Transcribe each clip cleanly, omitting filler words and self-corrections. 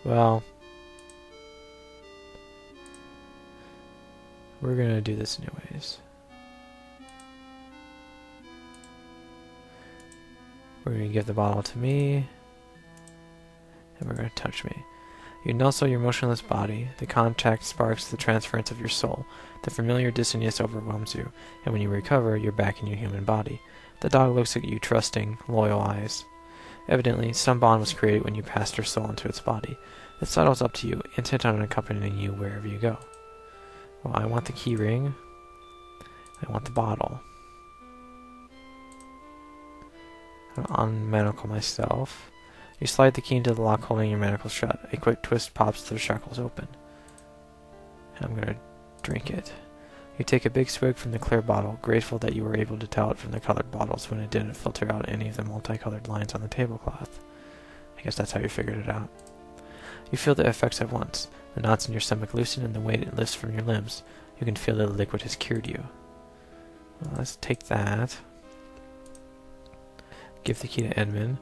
Well, we're gonna do this anyways. We're gonna give the bottle to me, and we're gonna touch me. You nuzzle your motionless body. The contact sparks the transference of your soul. The familiar dizziness overwhelms you, and when you recover, you're back in your human body. The dog looks at you trusting, loyal eyes. Evidently, some bond was created when you passed your soul into its body. It sidles up to you, intent on accompanying you wherever you go. Well, I want the key ring. I want the bottle. I'll unmanacle myself. You slide the key into the lock holding your manacles shut. A quick twist pops the shackles open. And I'm gonna drink it. You take a big swig from the clear bottle, grateful that you were able to tell it from the colored bottles when it didn't filter out any of the multicolored lines on the tablecloth. I guess that's how you figured it out. You feel the effects at once. The knots in your stomach loosen and the weight lifts from your limbs. You can feel that the liquid has cured you. Well, let's take that. Give the key to Edmund.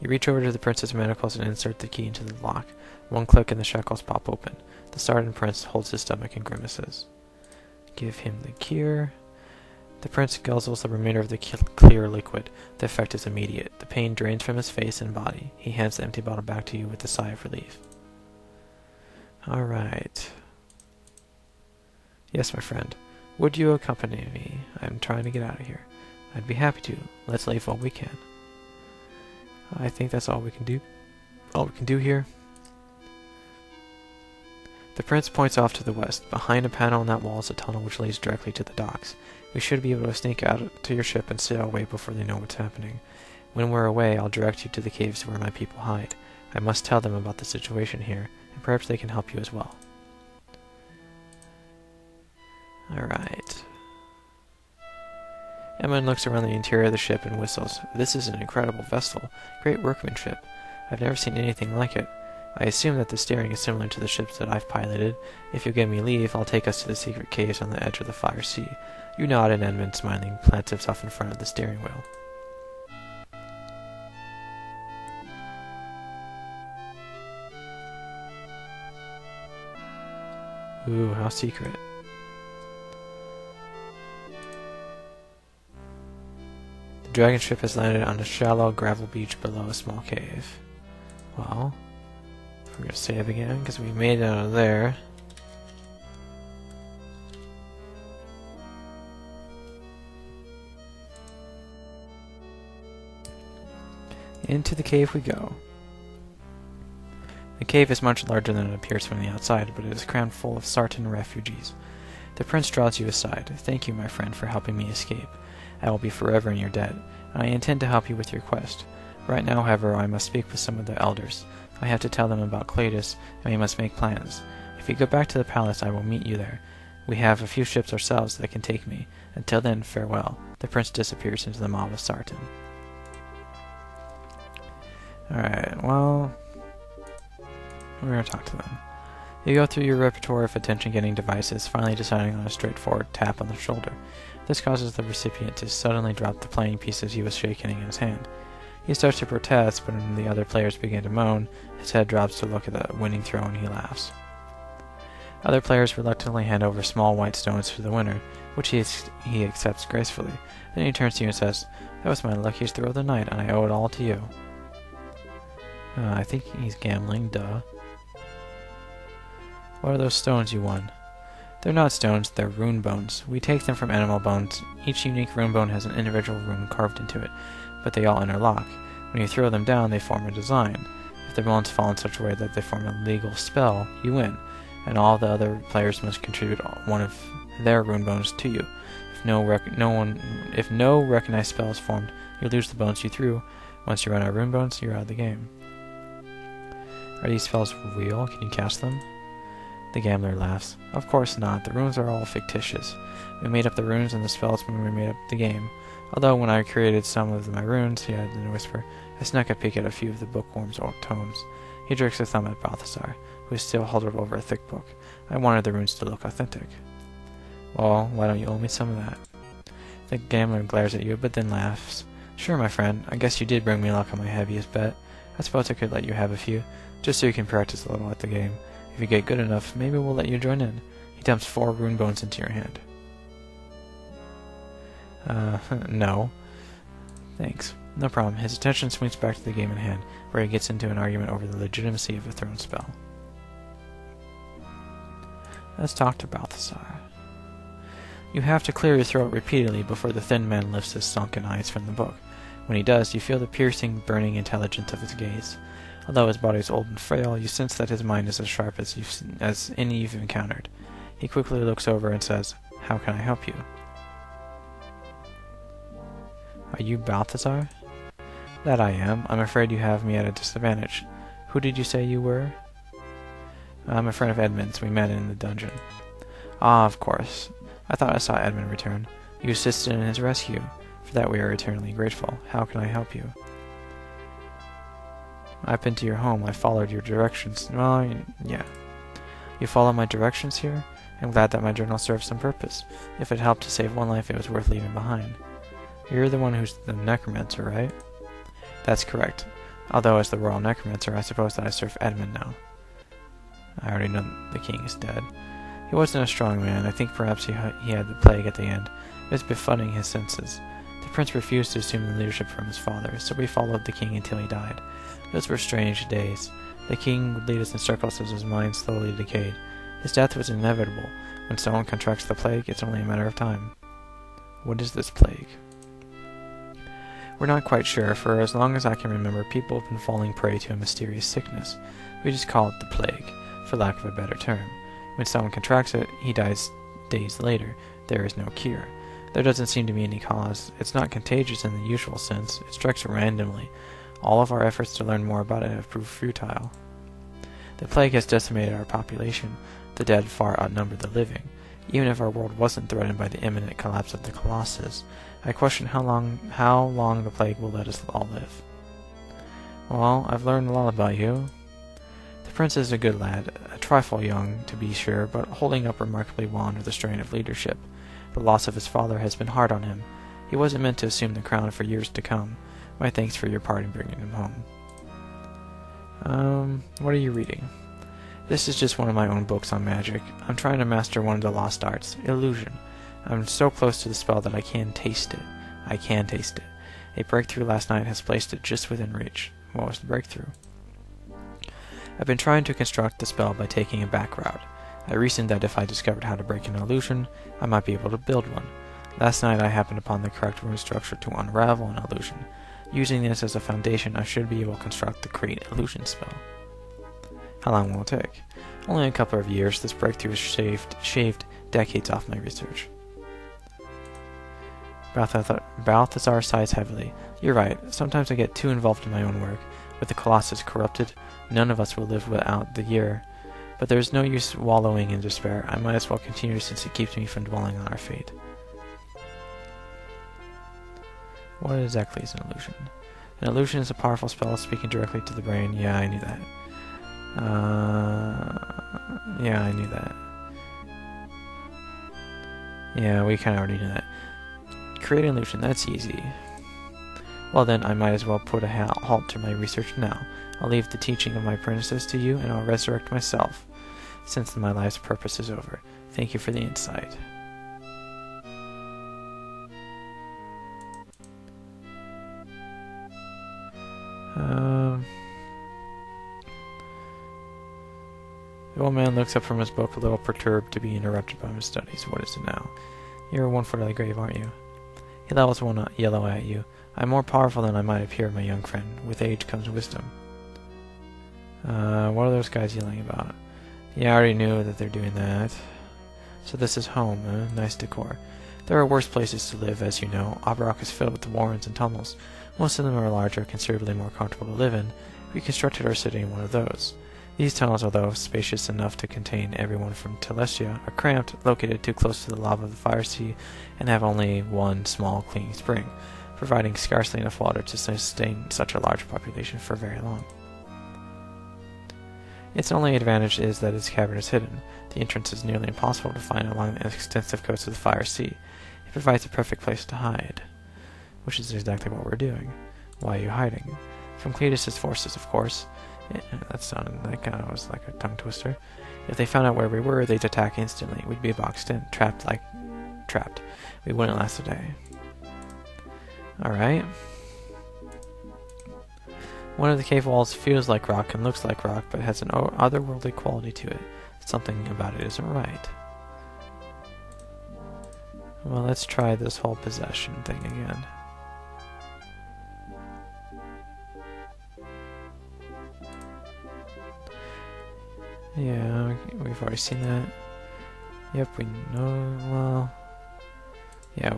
You reach over to the prince's manacles and insert the key into the lock. One click and the shackles pop open. The startled prince holds his stomach and grimaces. Give him the cure. The prince guzzles the remainder of the clear liquid. The effect is immediate. The pain drains from his face and body. He hands the empty bottle back to you with a sigh of relief. Alright. Yes, my friend. Would you accompany me? I'm trying to get out of here. I'd be happy to. Let's leave while we can. I think that's all we can do. All we can do here. The prince points off to the west. Behind a panel on that wall is a tunnel which leads directly to the docks. We should be able to sneak out to your ship and sail away before they know what's happening. When we're away, I'll direct you to the caves where my people hide. I must tell them about the situation here, and perhaps they can help you as well. Alright. Edmund looks around the interior of the ship and whistles. This is an incredible vessel. Great workmanship. I've never seen anything like it. I assume that the steering is similar to the ships that I've piloted. If you'll give me leave, I'll take us to the secret caves on the edge of the Fire Sea. You nod, and Edmund, smiling, plants himself in front of the steering wheel. Ooh, how secret. The dragon ship has landed on a shallow gravel beach below a small cave. Well, we're gonna save again because we made it out of there. Into the cave we go. The cave is much larger than it appears from the outside, but it is crammed full of Sartan refugees. The prince draws you aside. Thank you, my friend, for helping me escape. I will be forever in your debt, and I intend to help you with your quest. Right now, however, I must speak with some of the elders. I have to tell them about Cletus, and we must make plans. If you go back to the palace, I will meet you there. We have a few ships ourselves that can take me. Until then, farewell. The prince disappears into the mob of Sartan. Alright, well, we're going to talk to them. You go through your repertoire of attention-getting devices, finally deciding on a straightforward tap on the shoulder. This causes the recipient to suddenly drop the playing pieces he was shaking in his hand. He starts to protest, but when the other players begin to moan, his head drops to look at the winning throw and he laughs. Other players reluctantly hand over small white stones to the winner, which he accepts gracefully. Then he turns to you and says, "That was my luckiest throw of the night, and I owe it all to you." I think he's gambling, duh. What are those stones you won? They're not stones, they're rune bones. We take them from animal bones. Each unique rune bone has an individual rune carved into it, but they all interlock. When you throw them down, they form a design. If the bones fall in such a way that they form a legal spell, you win, and all the other players must contribute one of their rune bones to you. If no recognized spell is formed, you lose the bones you threw. Once you run out of rune bones, you're out of the game. Are these spells real? Can you cast them? The gambler laughs. Of course not. The runes are all fictitious. We made up the runes and the spells when we made up the game. Although when I created some of my runes, he added in a whisper, I snuck a peek at a few of the bookworm's tomes. He jerks a thumb at Balthasar, who is still huddled over a thick book. I wanted the runes to look authentic. Well, why don't you owe me some of that? The gambler glares at you, but then laughs. Sure, my friend. I guess you did bring me luck on my heaviest bet. I suppose I could let you have a few. Just so you can practice a little at the game. If you get good enough, maybe we'll let you join in. He dumps 4 rune bones into your hand. No. Thanks. No problem. His attention swings back to the game in hand, where he gets into an argument over the legitimacy of a thrown spell. Let's talk to Balthazar. You have to clear your throat repeatedly before the thin man lifts his sunken eyes from the book. When he does, you feel the piercing, burning intelligence of his gaze. Although his body is old and frail, you sense that his mind is as sharp as any you've encountered. He quickly looks over and says, "How can I help you?" Are you Balthazar? That I am. I'm afraid you have me at a disadvantage. Who did you say you were? I'm a friend of Edmund's. We met in the dungeon. Ah, of course. I thought I saw Edmund return. You assisted in his rescue. For that we are eternally grateful. How can I help you? I've been to your home. I followed your directions. Well, yeah. You followed my directions here? I'm glad that my journal served some purpose. If it helped to save one life, it was worth leaving behind. You're the one who's the necromancer, right? That's correct. Although as the royal necromancer, I suppose that I serve Edmund now. I already know the king is dead. He wasn't a strong man. I think perhaps he had the plague at the end. It was befuddling his senses. The prince refused to assume the leadership from his father, so we followed the king until he died. Those were strange days. The king would lead us in circles as his mind slowly decayed. His death was inevitable. When someone contracts the plague, it's only a matter of time. What is this plague? We're not quite sure. For as long as I can remember, people have been falling prey to a mysterious sickness. We just call it the plague, for lack of a better term. When someone contracts it, he dies days later. There is no cure. There doesn't seem to be any cause. It's not contagious in the usual sense. It strikes randomly. All of our efforts to learn more about it have proved futile. The plague has decimated our population. The dead far outnumber the living. Even if our world wasn't threatened by the imminent collapse of the Colossus, I question how long the plague will let us all live. Well, I've learned a lot about you. The prince is a good lad, a trifle young, to be sure, but holding up remarkably well under the strain of leadership. The loss of his father has been hard on him. He wasn't meant to assume the crown for years to come. My thanks for your part in bringing him home. What are you reading? This is just one of my own books on magic. I'm trying to master one of the lost arts, illusion. I'm so close to the spell that I can taste it. I can taste it. A breakthrough last night has placed it just within reach. What was the breakthrough? I've been trying to construct the spell by taking a back route. I reasoned that if I discovered how to break an illusion, I might be able to build one. Last night I happened upon the correct rune structure to unravel an illusion. Using this as a foundation, I should be able to construct the Create Illusion spell. How long will it take? Only a couple of years. This breakthrough has shaved decades off my research. Balthazar sighs heavily. You're right. Sometimes I get too involved in my own work. With the Colossus corrupted, none of us will live without the year. But there is no use wallowing in despair. I might as well continue since it keeps me from dwelling on our fate. What exactly is an illusion? An illusion is a powerful spell speaking directly to the brain. Yeah, I knew that. Yeah, I knew that. Yeah, we kind of already knew that. Create an illusion, that's easy. Well then, I might as well put a halt to my research now. I'll leave the teaching of my apprentices to you, and I'll resurrect myself, since my life's purpose is over. Thank you for the insight. The old man looks up from his book, a little perturbed to be interrupted by his studies. What is it now? You're 1 foot of the grave, aren't you? He levels one yellow at you. I'm more powerful than I might appear, my young friend. With age comes wisdom. What are those guys yelling about? Yeah, I already knew that they're doing that. So this is home, Nice decor. There are worse places to live, as you know. Abarrach is filled with warrens and tunnels. Most of them are larger, considerably more comfortable to live in. We constructed our city in one of those. These tunnels, although spacious enough to contain everyone from Telestia, are cramped, located too close to the lava of the fire sea, and have only one small clean spring, providing scarcely enough water to sustain such a large population for very long. Its only advantage is that its cavern is hidden. The entrance is nearly impossible to find along the extensive coast of the fire sea. It provides a perfect place to hide, which is exactly what we're doing. Why are you hiding? From Cletus's forces, of course. Yeah, that kind of was like a tongue twister. If they found out where we were, they'd attack instantly. We'd be boxed in, trapped. We wouldn't last a day. Alright. One of the cave walls feels like rock and looks like rock, but has an otherworldly quality to it. Something about it isn't right. Well, let's try this whole possession thing again. Yeah, we've already seen that. Yep, we know, well... Yeah.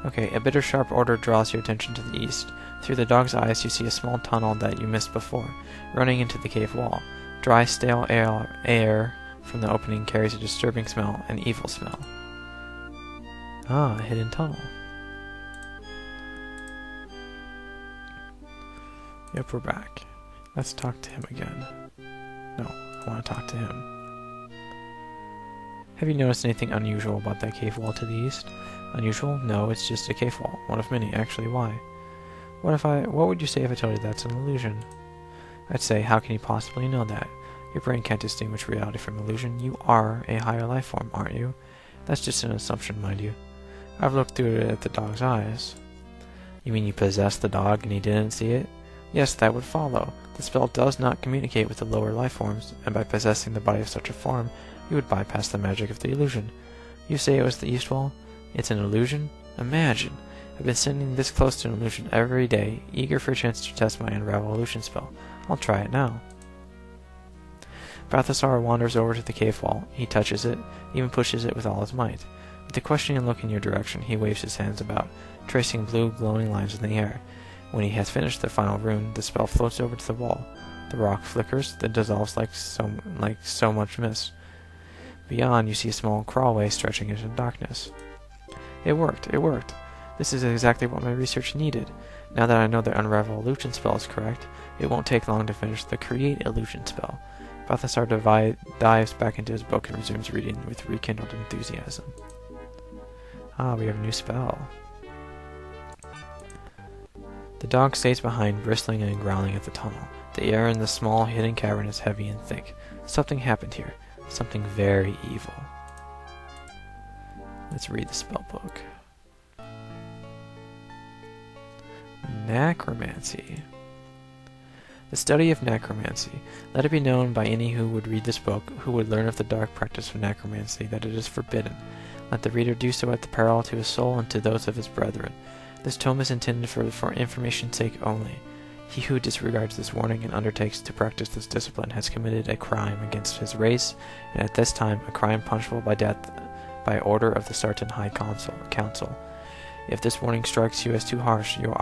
Okay, a bitter sharp odor draws your attention to the east. Through the dog's eyes you see a small tunnel that you missed before, running into the cave wall. Dry, stale air from the opening carries a disturbing smell, an evil smell. Ah, a hidden tunnel. Yep, we're back. Let's talk to him again. No, I want to talk to him. Have you noticed anything unusual about that cave wall to the east? Unusual? No, it's just a cave wall. One of many, actually. Why? What would you say if I told you that's an illusion? I'd say, how can you possibly know that? Your brain can't distinguish reality from illusion. You are a higher life form, aren't you? That's just an assumption, mind you. I've looked through it at the dog's eyes. You mean you possessed the dog and he didn't see it? Yes, that would follow. The spell does not communicate with the lower life forms, and by possessing the body of such a form, you would bypass the magic of the illusion. You say it was the east wall? It's an illusion? Imagine! I've been sitting this close to an illusion every day, eager for a chance to test my unravel illusion spell. I'll try it now. Balthasar wanders over to the cave wall. He touches it, even pushes it with all his might. With a questioning look in your direction, he waves his hands about, tracing blue glowing lines in the air. When he has finished the final rune, the spell floats over to the wall. The rock flickers, then dissolves like so much mist. Beyond, you see a small crawlway stretching into darkness. It worked. This is exactly what my research needed. Now that I know the unravel illusion spell is correct, it won't take long to finish the create illusion spell. Balthasar dives back into his book and resumes reading with rekindled enthusiasm. Ah, we have a new spell. The dog stays behind, bristling and growling at the tunnel. The air in the small, hidden cavern is heavy and thick. Something happened here. Something very evil. Let's read the spell book. Necromancy. The study of necromancy. Let it be known by any who would read this book, who would learn of the dark practice of necromancy, that it is forbidden. Let the reader do so at the peril to his soul and to those of his brethren. This tome is intended for information's sake only. He who disregards this warning and undertakes to practice this discipline has committed a crime against his race, and at this time a crime punishable by death by order of the Sartan High Council. If this warning strikes you as too harsh, you are